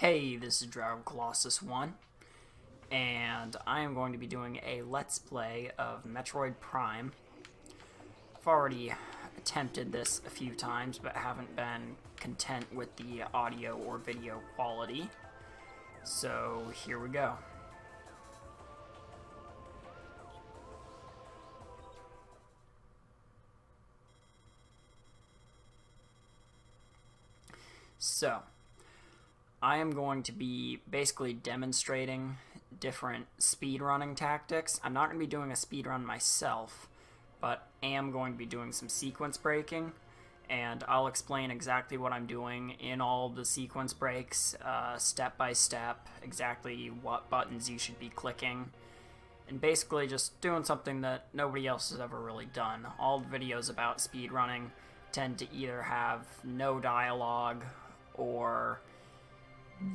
Hey, this is Dragon Colossus 1, and I am going to be doing a Let's Play of Metroid Prime. I've already attempted this a few times, but haven't been content with the audio or video quality. So, here we go. So, I am going to be basically demonstrating different speedrunning tactics. I'm not going to be doing a speedrun myself, but am going to be doing some sequence breaking, and I'll explain exactly what I'm doing in all the sequence breaks, step by step, exactly what buttons you should be clicking, and basically just doing something that nobody else has ever really done. All the videos about speedrunning tend to either have no dialogue or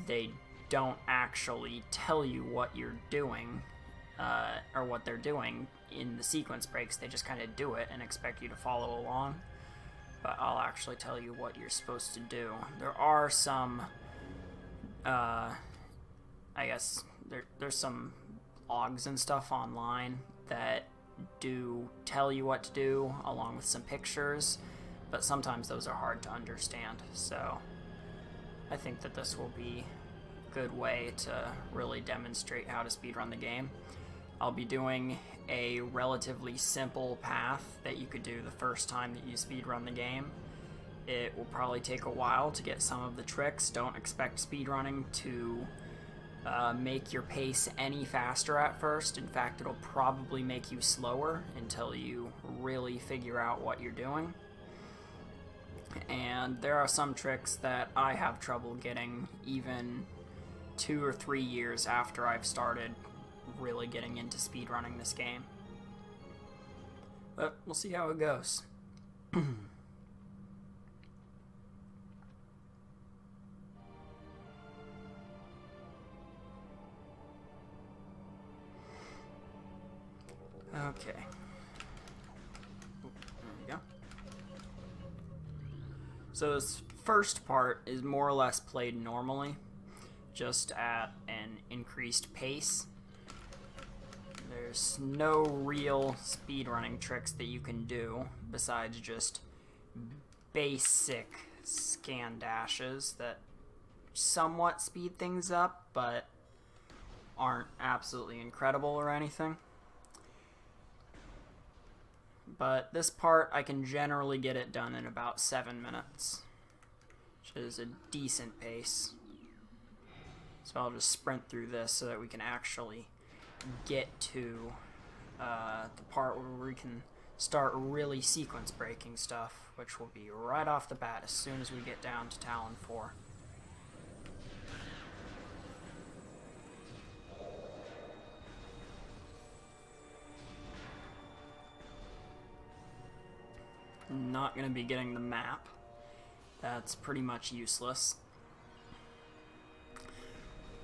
they don't actually tell you what you're doing, or what they're doing in the sequence breaks. They just kind of do it and expect you to follow along. But I'll actually tell you what you're supposed to do. There are some, I guess, there's some blogs and stuff online that do tell you what to do, along with some pictures, but sometimes those are hard to understand, so I think that this will be a good way to really demonstrate how to speedrun the game. I'll be doing a relatively simple path that you could do the first time that you speedrun the game. It will probably take a while to get some of the tricks. Don't expect speedrunning to make your pace any faster at first. In fact, it'll probably make you slower until you really figure out what you're doing. And there are some tricks that I have trouble getting even 2 or 3 years after I've started really getting into speedrunning this game. But we'll see how it goes. Okay. There we go. So this first part is more or less played normally, just at an increased pace. There's no real speedrunning tricks that you can do besides just basic scan dashes that somewhat speed things up, but aren't absolutely incredible or anything. But this part, I can generally get it done in about 7 minutes, which is a decent pace. So I'll just sprint through this so that we can actually get to the part where we can start really sequence breaking stuff, which will be right off the bat as soon as we get down to Talon 4. I'm not going to be getting the map. That's pretty much useless.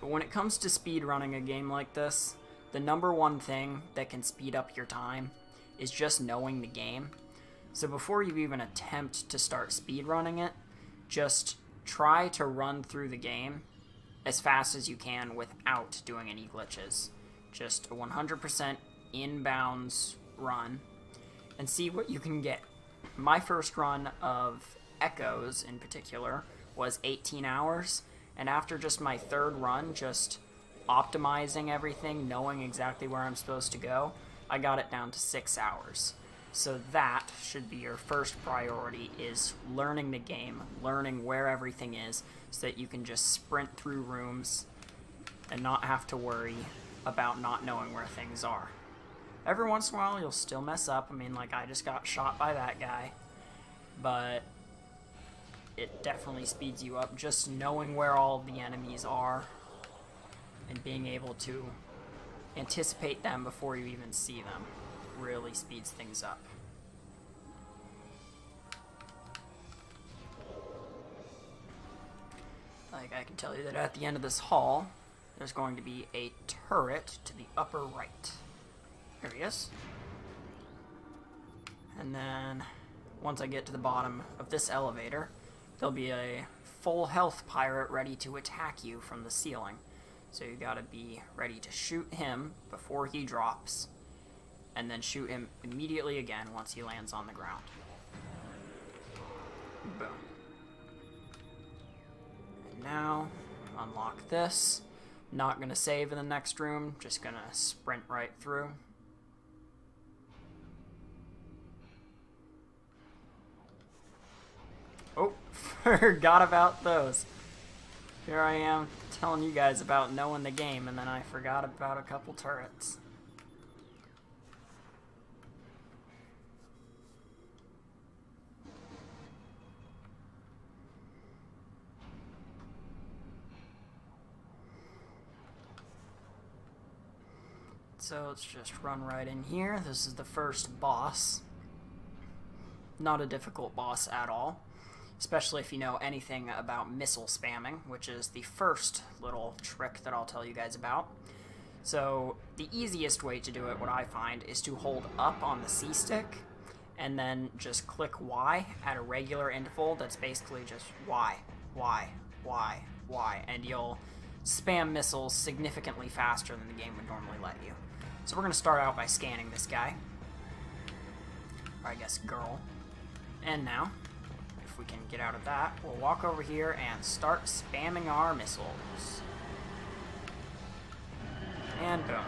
But when it comes to speedrunning a game like this, the number one thing that can speed up your time is just knowing the game. So before you even attempt to start speedrunning it, just try to run through the game as fast as you can without doing any glitches. Just a 100% inbounds run and see what you can get. My first run of Echoes in particular was 18 hours, and after just my third run, just optimizing everything, knowing exactly where I'm supposed to go, I got it down to 6 hours. So that should be your first priority, is learning the game, learning where everything is, so that you can just sprint through rooms and not have to worry about not knowing where things are. Every once in a while, you'll still mess up. I mean, like, I just got shot by that guy. But it definitely speeds you up just knowing where all of the enemies are and being able to anticipate them before you even see them really speeds things up. Like, I can tell you that at the end of this hall, there's going to be a turret to the upper right. There he is. And then once I get to the bottom of this elevator, there'll be a full health pirate ready to attack you from the ceiling. So you gotta be ready to shoot him before he drops, and then shoot him immediately again once he lands on the ground. Boom. And now, unlock this. Not gonna save in the next room, just gonna sprint right through. Oh, forgot about those. Here I am telling you guys about knowing the game, and then I forgot about a couple turrets. So let's just run right in here. This is the first boss. Not a difficult boss at all, especially if you know anything about missile spamming, which is the first little trick that I'll tell you guys about. So the easiest way to do it, what I find, is to hold up on the C stick and then just click Y at a regular interval. That's basically just Y, Y, Y, Y, and you'll spam missiles significantly faster than the game would normally let you. So we're going to start out by scanning this guy, or I guess girl. And now, if we can get out of that, we'll walk over here and start spamming our missiles. And boom.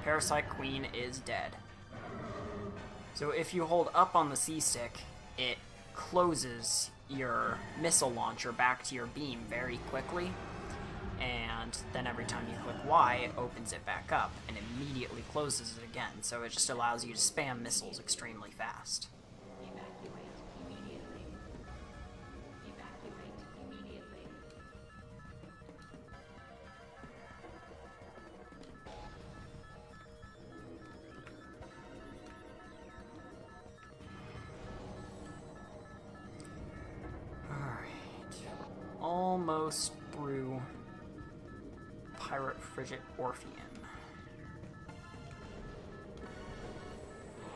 Parasite Queen is dead. So if you hold up on the C stick, it closes your missile launcher back to your beam very quickly. And then every time you click Y, it opens it back up and immediately closes it again. So it just allows you to spam missiles extremely fast. Evacuate immediately. Evacuate immediately. Alright. Almost through Pirate Frigid Orpheon.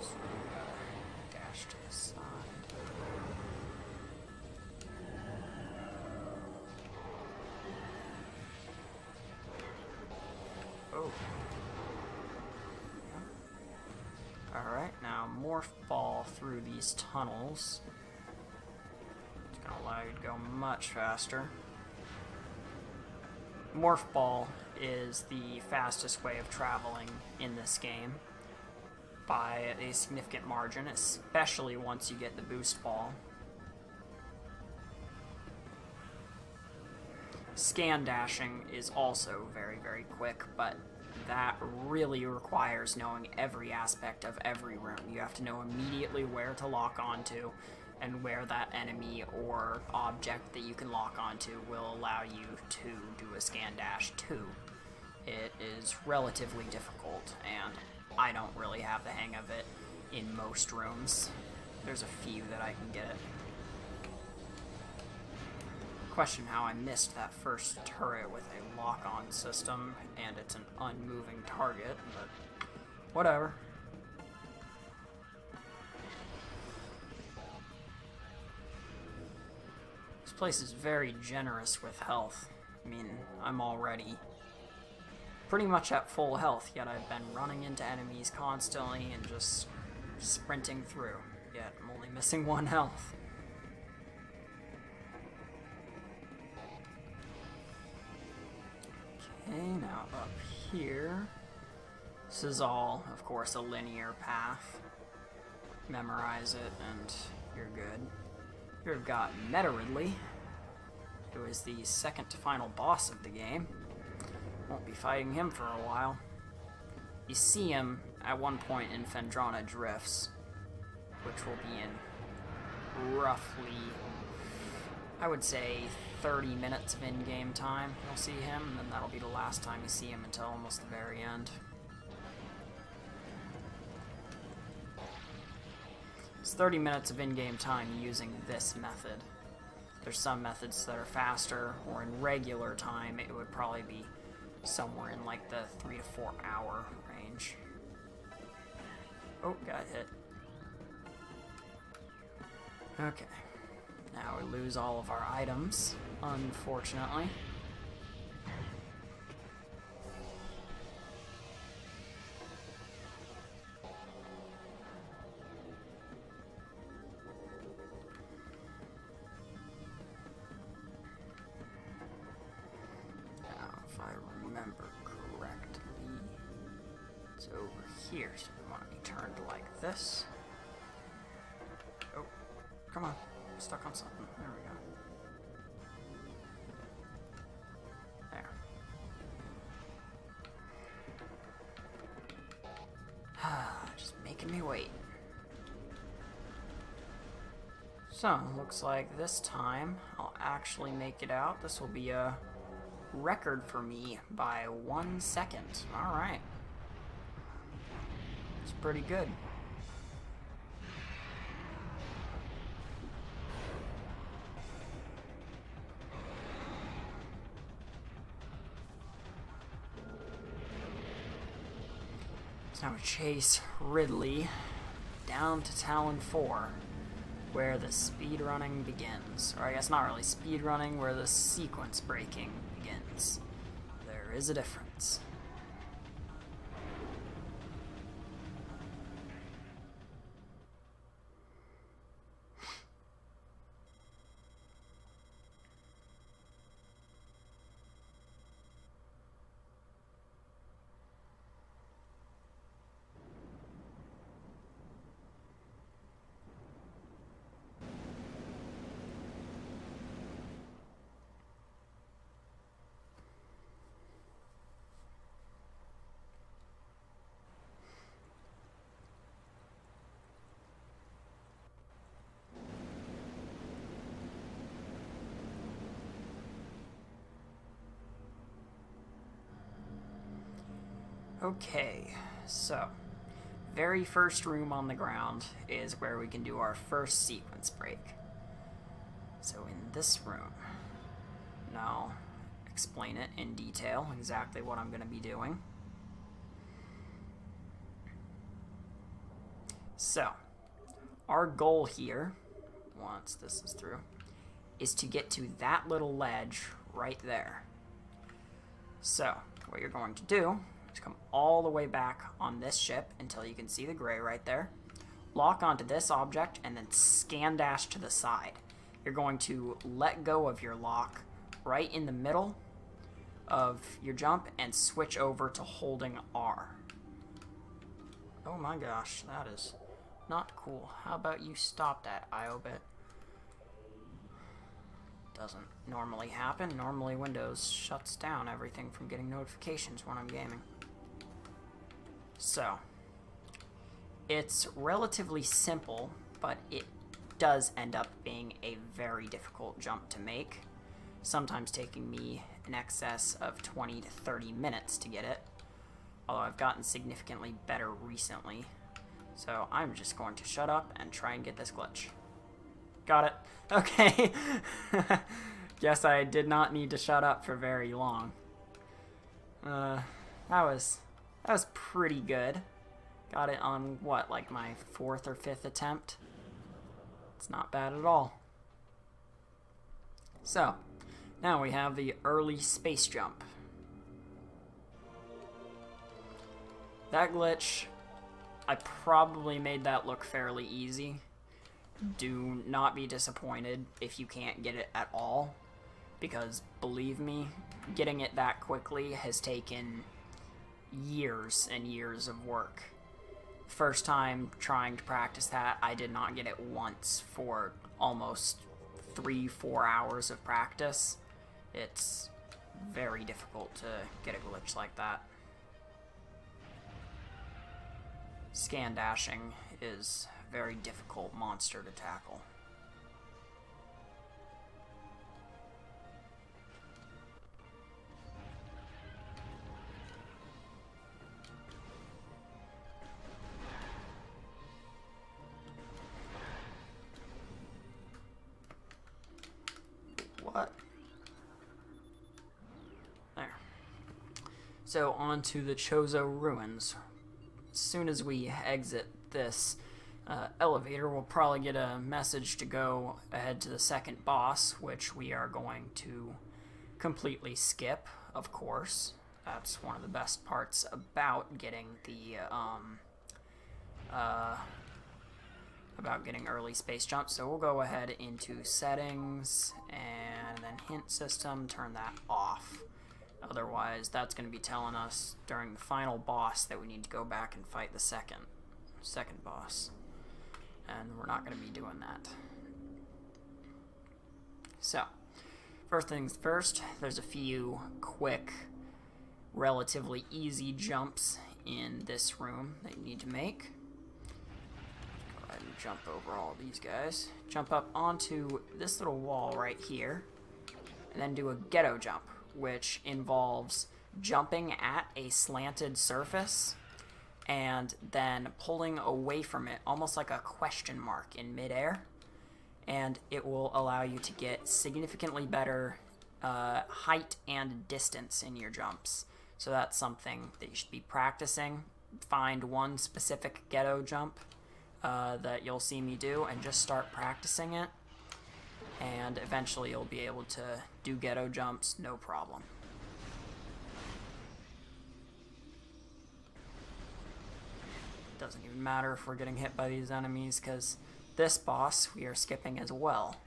So, dash to the side. Oh. Yeah. Alright, now morph ball through these tunnels. It's gonna allow you to go much faster. Morph ball is the fastest way of traveling in this game by a significant margin, especially once you get the boost ball. Scan dashing is also very, very quick, but that really requires knowing every aspect of every room. You have to know immediately where to lock onto, and where that enemy or object that you can lock onto will allow you to do a scan dash to. It is relatively difficult, and I don't really have the hang of it in most rooms. There's a few that I can get it. Question how I missed that first turret with a lock-on system, and it's an unmoving target, but whatever. This place is very generous with health. I mean, I'm already pretty much at full health, yet I've been running into enemies constantly and just sprinting through, yet I'm only missing 1 health. Okay, now up here. This is all, of course, a linear path. Memorize it and you're good. Here we've got Metroid, who is the second to final boss of the game. Won't be fighting him for a while. You see him at one point in Phendrana Drifts, which will be in roughly, I would say, 30 minutes of in-game time. You'll see him, and then that'll be the last time you see him until almost the very end. It's 30 minutes of in-game time using this method. There's some methods that are faster, or in regular time it would probably be somewhere in like the 3 to 4 hour range. Oh, got hit. Okay. Now we lose all of our items, unfortunately. Now, if I remember correctly, it's over here, so we want to be turned like this. Oh, come on. I'm stuck on something. There we go. There. Just making me wait. So, looks like this time I'll actually make it out. This will be a record for me by 1 second. Alright. It's pretty good. So now we chase Ridley down to Talon 4, where the speedrunning begins. Or I guess not really speedrunning, where the sequence breaking begins. There is a difference. Okay, so very first room on the ground is where we can do our first sequence break. So in this room, now explain it in detail, exactly what I'm going to be doing. So, our goal here, once this is through, is to get to that little ledge right there. So, what you're going to do is come all the way back on this ship until you can see the gray right there. Lock onto this object and then scan dash to the side. You're going to let go of your lock right in the middle of your jump and switch over to holding R. Oh my gosh, that is not cool. How about you stop that, IOBit? Doesn't normally happen. Normally Windows shuts down everything from getting notifications when I'm gaming. So, it's relatively simple, but it does end up being a very difficult jump to make, sometimes taking me in excess of 20 to 30 minutes to get it, although I've gotten significantly better recently. So I'm just going to shut up and try and get this glitch. Got it. Okay. Guess I did not need to shut up for very long. That was pretty good. Got it on, what, like my 4th or 5th attempt? It's not bad at all. So, now we have the early space jump. That glitch, I probably made that look fairly easy. Do not be disappointed if you can't get it at all, because believe me, getting it that quickly has taken years and years of work. First time trying to practice that, I did not get it once for almost 3-4 hours of practice. It's very difficult to get a glitch like that. Scan dashing is a very difficult monster to tackle. What? There. So on to the Chozo Ruins. As soon as we exit this elevator, we'll probably get a message to go ahead to the second boss, which we are going to completely skip, of course. That's one of the best parts about getting the about getting early space jumps. So we'll go ahead into settings and then hint system, turn that off. Otherwise, that's going to be telling us during the final boss that we need to go back and fight the second boss. And we're not going to be doing that. So, first things first, there's a few quick, relatively easy jumps in this room that you need to make. Go ahead and jump over all these guys. Jump up onto this little wall right here, and then do a ghetto jump, which involves jumping at a slanted surface and then pulling away from it, almost like a question mark in midair, and it will allow you to get significantly better height and distance in your jumps. So that's something that you should be practicing. Find one specific ghetto jump that you'll see me do and just start practicing it, and eventually you'll be able to do ghetto jumps no problem. Doesn't even matter if we're getting hit by these enemies, because this boss we are skipping as well.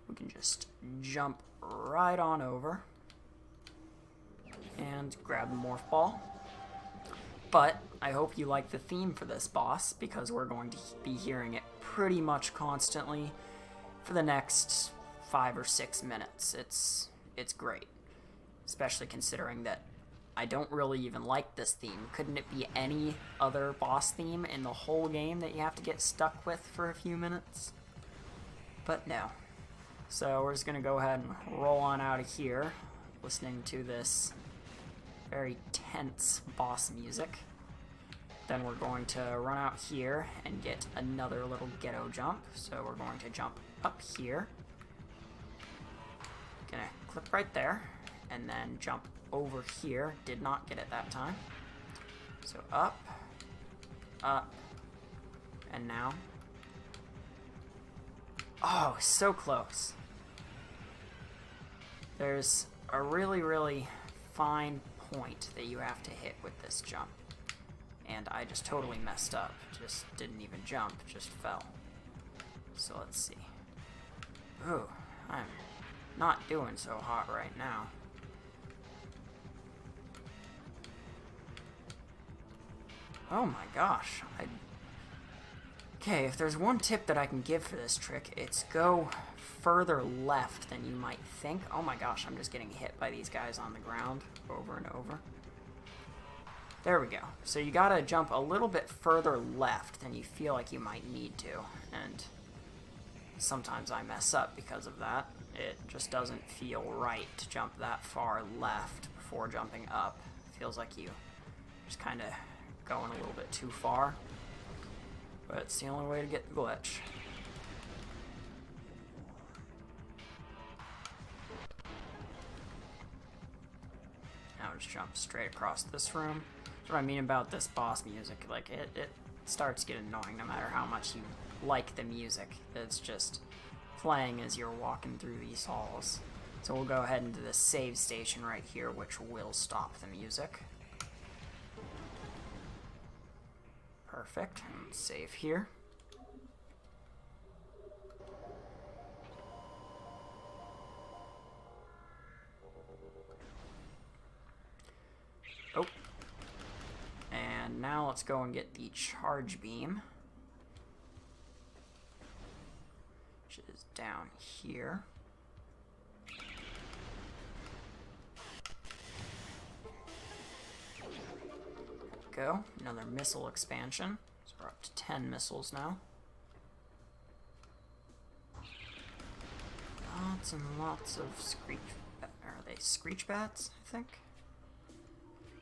We can just jump right on over and grab the morph ball. But I hope you like the theme for this boss, because we're going to be hearing it pretty much constantly for the next 5 or 6 minutes. It's great, especially considering that I don't really even like this theme. Couldn't it be any other boss theme in the whole game that you have to get stuck with for a few minutes? But no. So we're just going to go ahead and roll on out of here, listening to this very tense boss music. Then we're going to run out here and get another little ghetto jump. So we're going to jump up here. Gonna clip right there, and then jump over here. Did not get it that time. So up, up, and now. Oh, so close. There's a really, really fine point that you have to hit with this jump. And I just totally messed up. Just didn't even jump, just fell. So let's see. Ooh, I'm not doing so hot right now. Oh my gosh. Okay, if there's one tip that I can give for this trick, it's go further left than you might think. Oh my gosh, I'm just getting hit by these guys on the ground over and over. There we go. So you gotta jump a little bit further left than you feel like you might need to, and sometimes I mess up because of that. It just doesn't feel right to jump that far left before jumping up. It feels like you just kind of going a little bit too far, but it's the only way to get the glitch. Now just jump straight across this room. That's what I mean about this boss music. Like, it starts to get annoying no matter how much you like the music. It's just playing as you're walking through these halls. So we'll go ahead into the save station right here, which will stop the music. Perfect. And save here. Oh. And now let's go and get the charge beam, which is down here. Go. Another missile expansion. So we're up to 10 missiles now. Lots and lots of screech. Are they screech bats? I think.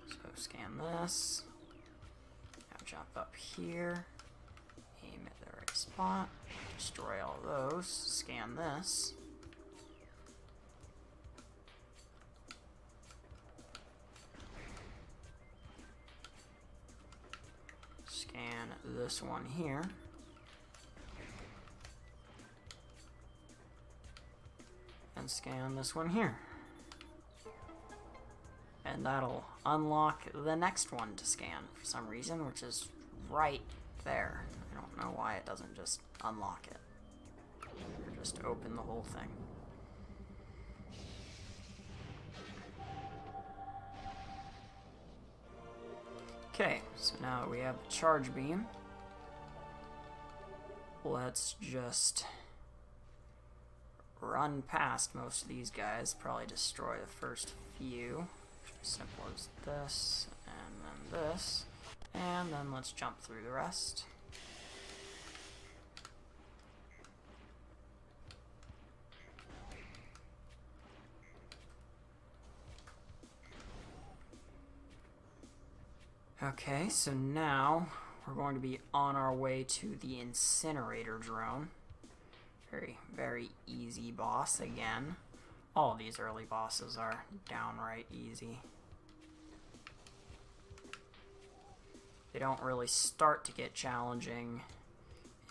So scan this. Now jump up here. Aim at the right spot. Destroy all those. Scan this. Scan this one here. and scan this one here. And that'll unlock the next one to scan for some reason, which is right there. I don't know why it doesn't just unlock it. Or just open the whole thing. Okay, so now that we have the charge beam, let's just run past most of these guys, probably destroy the first few. Simple as this, and then this, and then let's jump through the rest. Okay, so now we're going to be on our way to the incinerator drone. Very, very easy boss again. All of these early bosses are downright easy. They don't really start to get challenging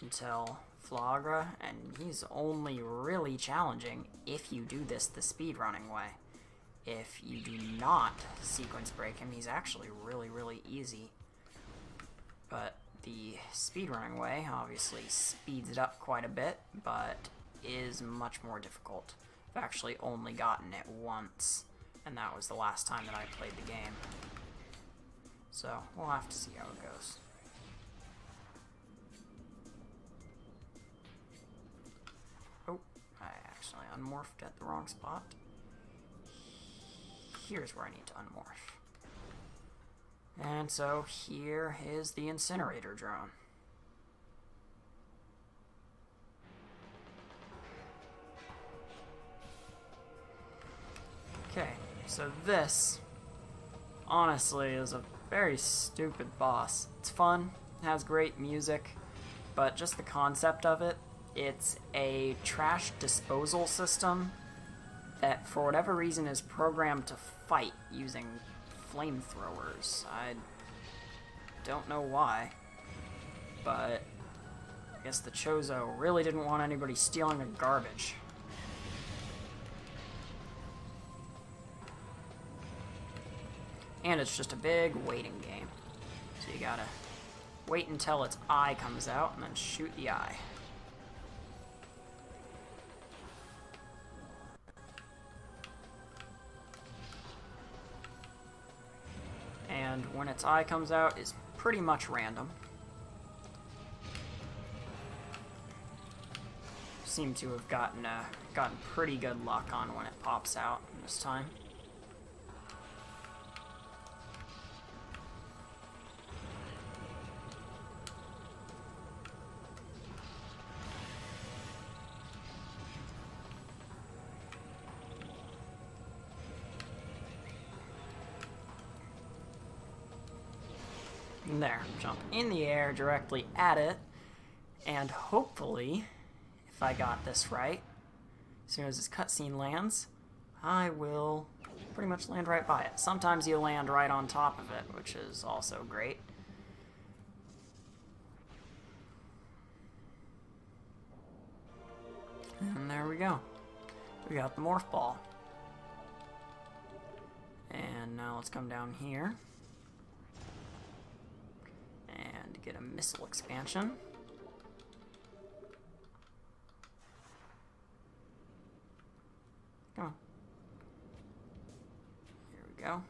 until Flagra, and he's only really challenging if you do this the speedrunning way. If you do not sequence break him, he's actually really, really easy. But the speedrunning way obviously speeds it up quite a bit, but is much more difficult. I've actually only gotten it once, and that was the last time that I played the game. So we'll have to see how it goes. Oh, I actually unmorphed at the wrong spot. Here's where I need to unmorph. And so here is the incinerator drone. Okay, so this honestly is a very stupid boss. It's fun, has great music, but just the concept of it, it's a trash disposal system that for whatever reason is programmed to fight using flamethrowers. I don't know why, but I guess the Chozo really didn't want anybody stealing the garbage. And it's just a big waiting game. So you gotta wait until its eye comes out and then shoot the eye. And when its eye comes out is pretty much random. Seem to have gotten pretty good luck on when it pops out this time. There, jump in the air directly at it, and hopefully, if I got this right, as soon as this cutscene lands, I will pretty much land right by it. Sometimes you land right on top of it, which is also great. And there we go. We got the morph ball. And now let's come down here and get a missile expansion. Come on. Here we go.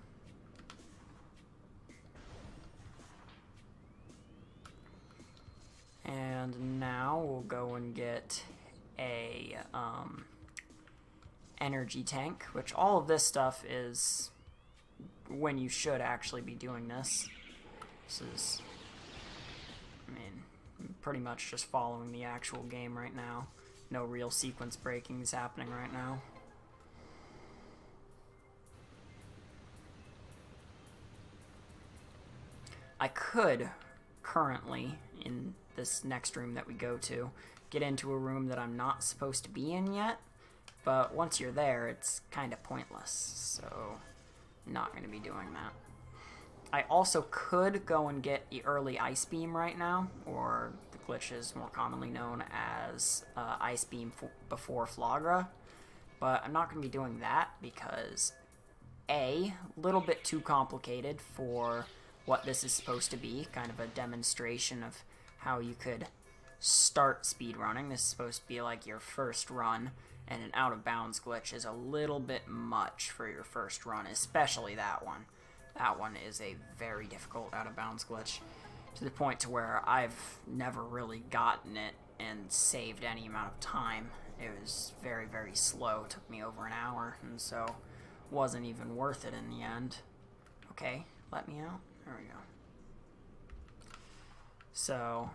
And now we'll go and get a energy tank, which all of this stuff is when you should actually be doing this. This is, I mean, pretty much just following the actual game right now. No real sequence breaking is happening right now. I could currently, in this next room that we go to, get into a room that I'm not supposed to be in yet, but once you're there, it's kind of pointless, so not going to be doing that. I also could go and get the early Ice Beam right now, or the glitch is more commonly known as Ice Beam before Flagra, But I'm not going to be doing that because a little bit too complicated for what this is supposed to be, kind of a demonstration of how you could start speedrunning. This is supposed to be like your first run, and an out-of-bounds glitch is a little bit much for your first run, especially that one. That one is a very difficult out-of-bounds glitch, to the point to where I've never really gotten it and saved any amount of time. It was very, very slow. It took me over an hour, and so wasn't even worth it in the end. Okay, let me out. There we go. So,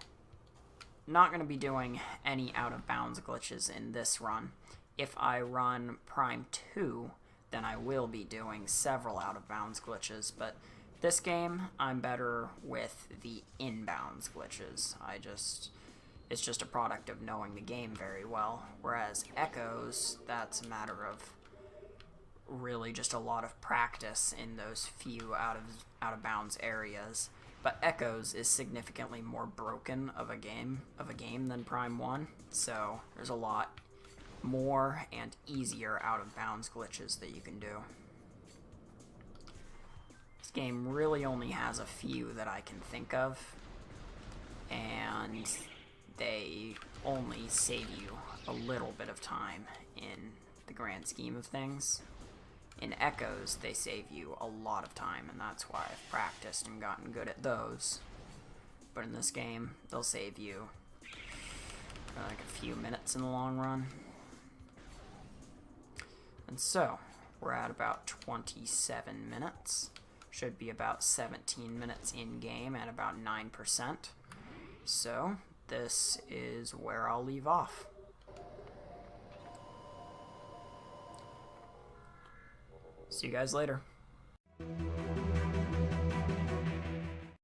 not going to be doing any out-of-bounds glitches in this run. If I run Prime 2, then I will be doing several out-of-bounds glitches, but this game, I'm better with the inbounds glitches. It's just a product of knowing the game very well, whereas Echoes, that's a matter of really just a lot of practice in those few out-of-bounds areas. But Echoes is significantly more broken of a game than Prime 1, so there's a lot more and easier out-of-bounds glitches that you can do. This game really only has a few that I can think of, and they only save you a little bit of time in the grand scheme of things. In Echoes, they save you a lot of time, and that's why I've practiced and gotten good at those. But in this game, they'll save you like a few minutes in the long run. And so, we're at about 27 minutes. Should be about 17 minutes in-game at about 9%. So, this is where I'll leave off. See you guys later.